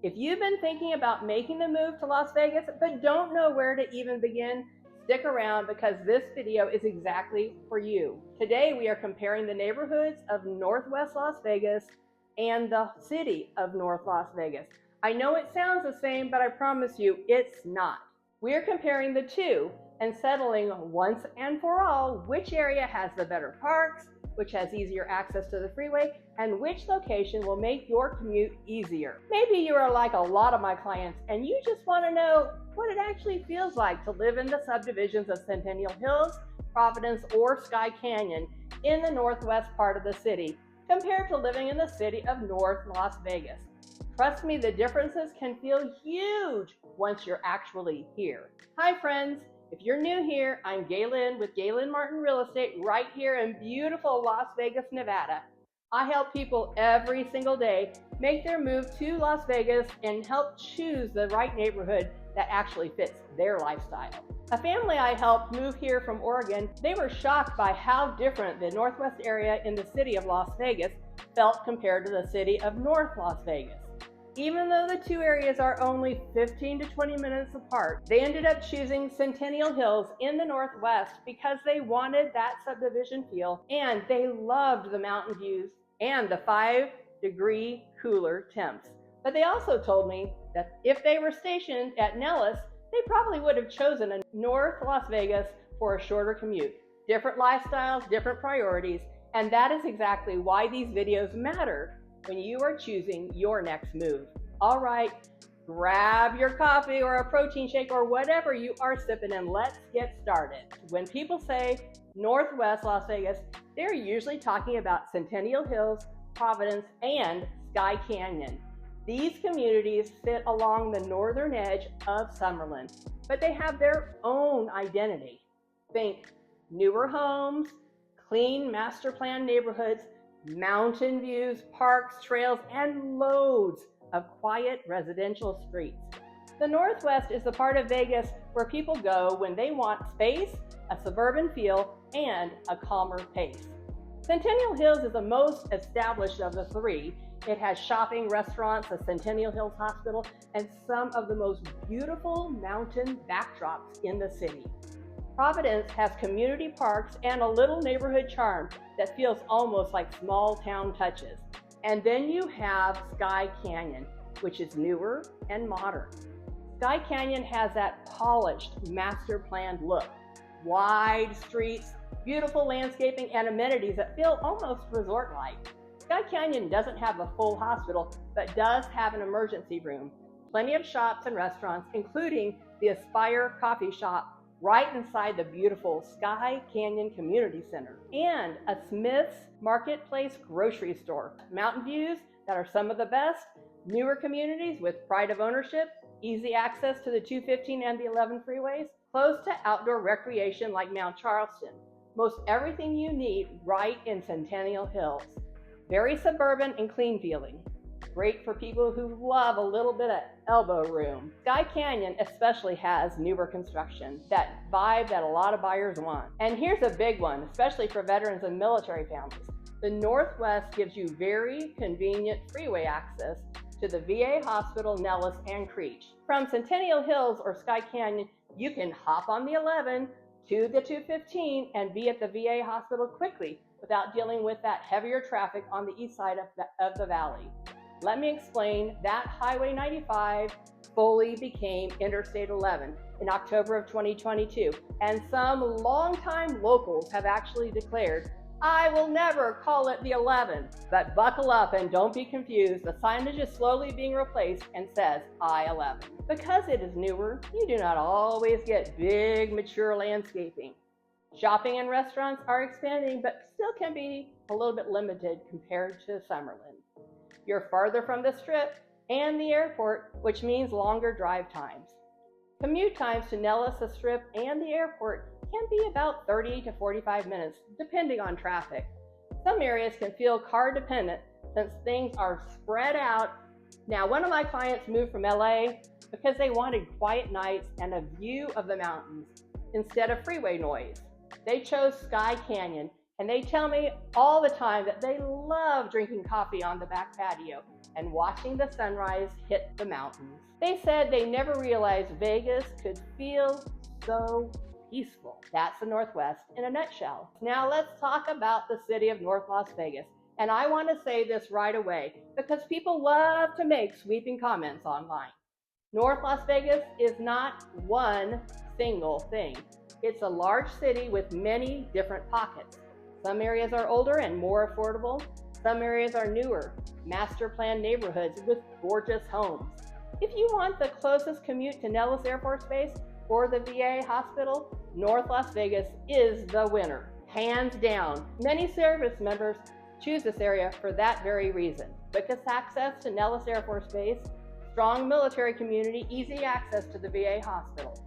If you've been thinking about making the move to Las Vegas but don't know where to even begin, stick around because this video is exactly for you. Today we are comparing the neighborhoods of Northwest Las Vegas and the city of North Las Vegas. I know it sounds the same, but I promise you it's not. We're comparing the two and settling once and for all which area has the better parks, which has easier access to the freeway, and which location will make your commute easier. Maybe you are like a lot of my clients and you just want to know what it actually feels like to live in the subdivisions of Centennial Hills, Providence, or Skye Canyon in the northwest part of the city compared to living in the city of North Las Vegas. Trust me, the differences can feel huge once you're actually here. Hi friends, if you're new here, I'm GayLynn with GayLynn Martin Real Estate right here in beautiful Las Vegas, Nevada. I help people every single day make their move to Las Vegas and help choose the right neighborhood that actually fits their lifestyle. A family I helped move here from Oregon, they were shocked by how different the northwest area in the city of Las Vegas felt compared to the city of North Las Vegas. Even though the two areas are only 15 to 20 minutes apart, they ended up choosing Centennial Hills in the northwest because they wanted that subdivision feel and they loved the mountain views and the 5-degree cooler temps. But they also told me that if they were stationed at Nellis, they probably would have chosen a North Las Vegas for a shorter commute. Different lifestyles, different priorities, and that is exactly why these videos matter when you are choosing your next move. All right, grab your coffee or a protein shake or whatever you are sipping and let's get started. When people say Northwest Las Vegas, they're usually talking about Centennial Hills, Providence, and Skye Canyon. These communities sit along the northern edge of Summerlin, but they have their own identity. Think newer homes, clean master plan neighborhoods, mountain views, parks, trails, and loads of quiet residential streets. The Northwest is the part of Vegas where people go when they want space, a suburban feel, and a calmer pace. Centennial Hills is the most established of the three. It has shopping, restaurants, the Centennial Hills Hospital, and some of the most beautiful mountain backdrops in the city. Providence has community parks and a little neighborhood charm that feels almost like small town touches. And then you have Skye Canyon, which is newer and modern. Skye Canyon has that polished, master planned look. Wide streets, beautiful landscaping, and amenities that feel almost resort-like. Skye Canyon doesn't have a full hospital, but does have an emergency room. Plenty of shops and restaurants, including the Aspire Coffee Shop right inside the beautiful Skye Canyon Community Center, and a Smith's Marketplace grocery store. Mountain views that are some of the best, newer communities with pride of ownership, easy access to the 215 and the 11 freeways, close to outdoor recreation like Mount Charleston. Most everything you need right in Centennial Hills. Very suburban and clean feeling. Great for people who love a little bit of elbow room. Skye Canyon especially has newer construction, that vibe that a lot of buyers want. And here's a big one, especially for veterans and military families. The Northwest gives you very convenient freeway access to the VA Hospital, Nellis, and Creech. From Centennial Hills or Skye Canyon, you can hop on the 11 to the 215 and be at the VA Hospital quickly without dealing with that heavier traffic on the east side of the valley. Let me explain that Highway 95 fully became Interstate 11 in October of 2022, and some longtime locals have actually declared, I will never call it the 11. But buckle up and don't be confused. The signage is slowly being replaced and says I-11. Because it is newer, you do not always get big, mature landscaping. Shopping and restaurants are expanding, but still can be a little bit limited compared to Summerlin. You're farther from the Strip and the airport, which means longer drive times. Commute times to Nellis, the Strip, and the airport can be about 30 to 45 minutes, depending on traffic. Some areas can feel car dependent since things are spread out. Now, one of my clients moved from LA because they wanted quiet nights and a view of the mountains instead of freeway noise. They chose Skye Canyon, and they tell me all the time that they love drinking coffee on the back patio. and watching the sunrise hit the mountains. They said they never realized Vegas could feel so peaceful. That's the Northwest in a nutshell. Now let's talk about the city of North Las Vegas. And I want to say this right away because people love to make sweeping comments online. North Las Vegas is not one single thing. It's a large city with many different pockets. Some areas are older and more affordable. Some areas are newer, master planned neighborhoods with gorgeous homes. If you want the closest commute to Nellis Air Force Base or the VA hospital, North Las Vegas is the winner, hands down. Many service members choose this area for that very reason, because access to Nellis Air Force Base, strong military community, easy access to the VA hospital.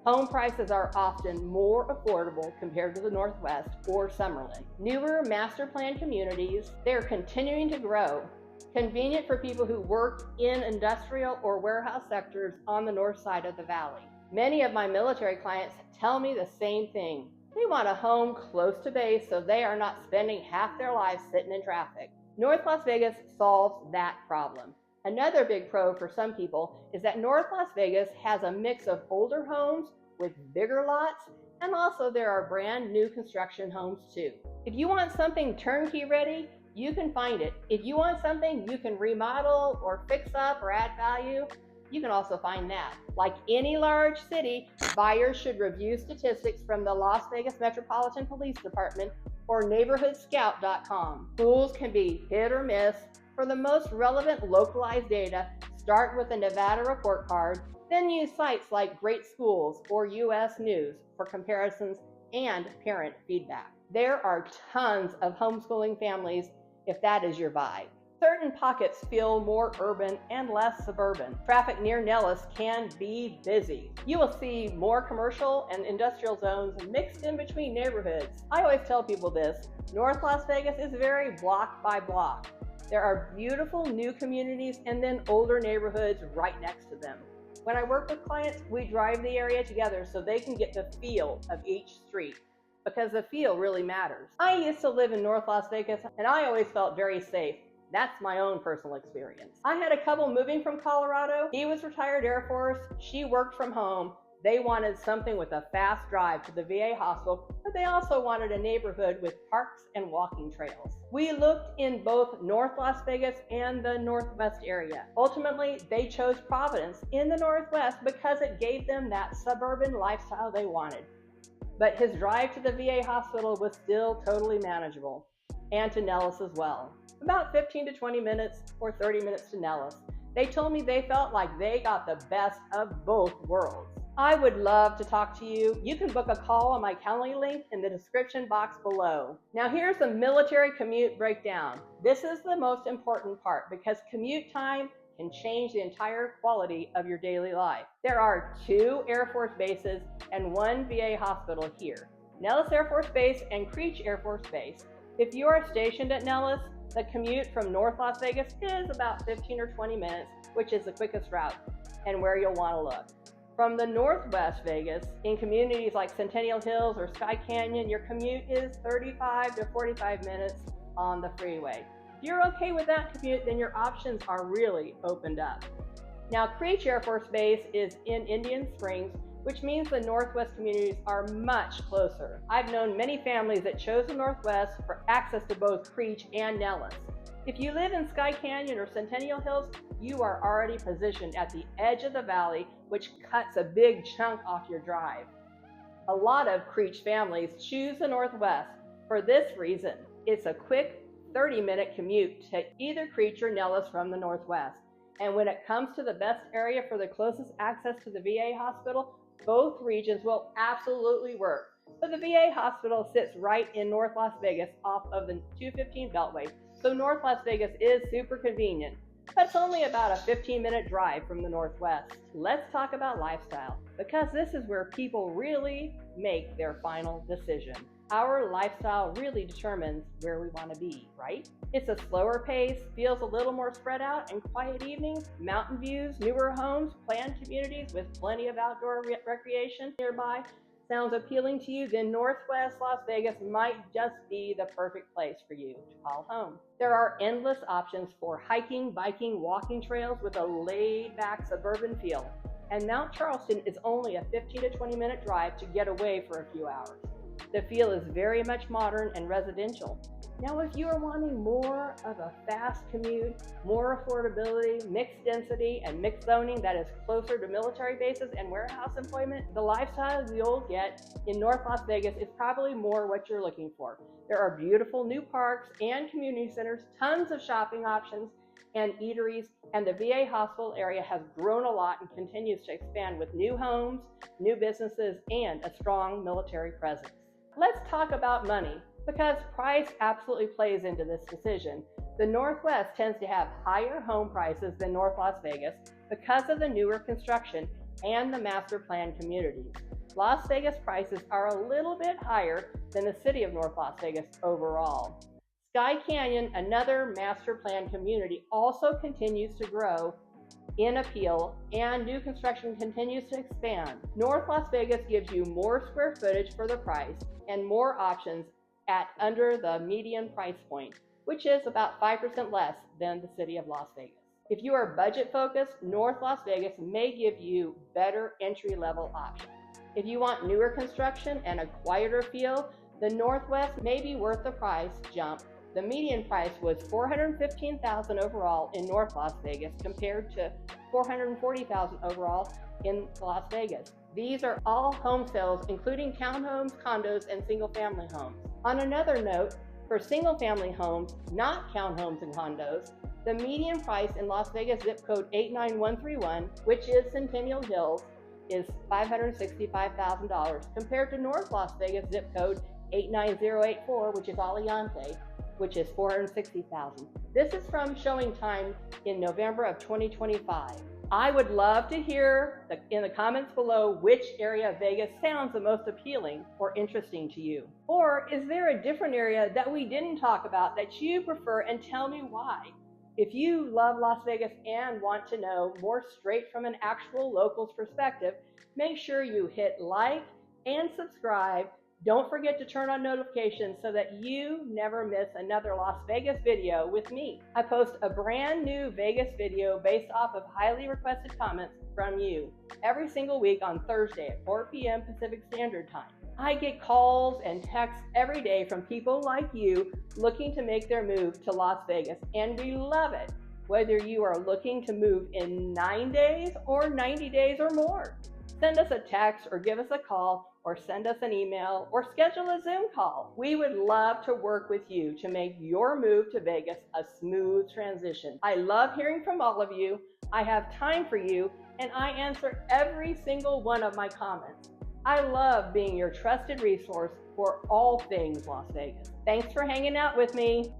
Home prices are often more affordable compared to the Northwest or Summerlin. Newer master plan communities, they're continuing to grow. Convenient for people who work in industrial or warehouse sectors on the north side of the valley. Many of my military clients tell me the same thing. They want a home close to base so they are not spending half their lives sitting in traffic. North Las Vegas solves that problem. Another big pro for some people is that North Las Vegas has a mix of older homes with bigger lots, and also there are brand new construction homes too. If you want something turnkey ready, you can find it. If you want something you can remodel or fix up or add value, you can also find that. Like any large city, buyers should review statistics from the Las Vegas Metropolitan Police Department or neighborhoodscout.com. Schools can be hit or miss. For the most relevant localized data, start with a Nevada report card, then use sites like Great Schools or US News for comparisons and parent feedback. There are tons of homeschooling families if that is your vibe. Certain pockets feel more urban and less suburban. Traffic near Nellis can be busy. You will see more commercial and industrial zones mixed in between neighborhoods. I always tell people this, North Las Vegas is very block by block. There are beautiful new communities and then older neighborhoods right next to them. When I work with clients, we drive the area together so they can get the feel of each street, because the feel really matters. I used to live in North Las Vegas and I always felt very safe. That's my own personal experience. I had a couple moving from Colorado. He was retired Air Force, she worked from home. They wanted something with a fast drive to the VA hospital, but they also wanted a neighborhood with parks and walking trails. We looked in both North Las Vegas and the Northwest area. Ultimately, they chose Providence in the Northwest because it gave them that suburban lifestyle they wanted. But his drive to the VA hospital was still totally manageable, and to Nellis as well. About 15 to 20 minutes or 30 minutes to Nellis. They told me they felt like they got the best of both worlds. I would love to talk to you. You can book a call on my Calendly link in the description box below. Now here's the military commute breakdown. This is the most important part because commute time can change the entire quality of your daily life. There are 2 Air Force bases and 1 VA hospital here, Nellis Air Force Base and Creech Air Force Base. If you are stationed at Nellis, the commute from North Las Vegas is about 15 or 20 minutes, which is the quickest route and where you'll want to look. From the Northwest Vegas, in communities like Centennial Hills or Skye Canyon, your commute is 35 to 45 minutes on the freeway. If you're okay with that commute, then your options are really opened up. Now, Creech Air Force Base is in Indian Springs, which means the Northwest communities are much closer. I've known many families that chose the Northwest for access to both Creech and Nellis. If you live in Skye Canyon or Centennial Hills, you are already positioned at the edge of the valley, which cuts a big chunk off your drive. A lot of Creech families choose the Northwest for this reason. It's a quick 30-minute commute to either Creech or Nellis from the Northwest. And when it comes to the best area for the closest access to the VA hospital, both regions will absolutely work. But the VA hospital sits right in North Las Vegas off of the 215 Beltway, so North Las Vegas is super convenient. But it's only about a 15-minute drive from the Northwest. Let's talk about lifestyle, because this is where people really make their final decision. Our lifestyle really determines where we want to be, right? It's a slower pace, feels a little more spread out, and quiet evenings, mountain views, newer homes, planned communities with plenty of outdoor recreation nearby. sounds appealing to you, then Northwest Las Vegas might just be the perfect place for you to call home. There are endless options for hiking, biking, walking trails with a laid-back suburban feel. And Mount Charleston is only a 15 to 20-minute drive to get away for a few hours. The feel is very much modern and residential. Now, if you are wanting more of a fast commute, more affordability, mixed density, and mixed zoning that is closer to military bases and warehouse employment, the lifestyle you'll get in North Las Vegas is probably more what you're looking for. There are beautiful new parks and community centers, tons of shopping options and eateries, and the VA hospital area has grown a lot and continues to expand with new homes, new businesses, and a strong military presence. Let's talk about money, because price absolutely plays into this decision. The Northwest tends to have higher home prices than North Las Vegas because of the newer construction and the master plan communities. Las Vegas prices are a little bit higher than the city of North Las Vegas overall. Skye Canyon, another master plan community, also continues to grow in appeal, and new construction continues to expand. North Las Vegas gives you more square footage for the price and more options at under the median price point, which is about 5% less than the city of Las Vegas. If you are budget focused, North Las Vegas may give you better entry-level options. If you want newer construction and a quieter feel, the Northwest may be worth the price jump. The median price was $415,000 overall in North Las Vegas compared to $440,000 overall in Las Vegas. These are all home sales, including townhomes, condos, and single-family homes. On another note, for single-family homes, not townhomes and condos, the median price in Las Vegas zip code 89131, which is Centennial Hills, is $565,000 compared to North Las Vegas zip code 89084, which is Aliante, which is $460,000. This is from showing time in November of 2025. I would love to hear in the comments below which area of Vegas sounds the most appealing or interesting to you. Or is there a different area that we didn't talk about that you prefer, and tell me why? If you love Las Vegas and want to know more straight from an actual local's perspective, make sure you hit like and subscribe. Don't forget to turn on notifications so that you never miss another Las Vegas video with me. I post a brand new Vegas video based off of highly requested comments from you every single week on Thursday at 4 p.m. Pacific Standard Time. I get calls and texts every day from people like you looking to make their move to Las Vegas, and we love it, whether you are looking to move in 9 days or 90 days or more. Send us a text or give us a call or send us an email or schedule a Zoom call. We would love to work with you to make your move to Vegas a smooth transition. I love hearing from all of you. I have time for you, and I answer every single one of my comments. I love being your trusted resource for all things Las Vegas. Thanks for hanging out with me.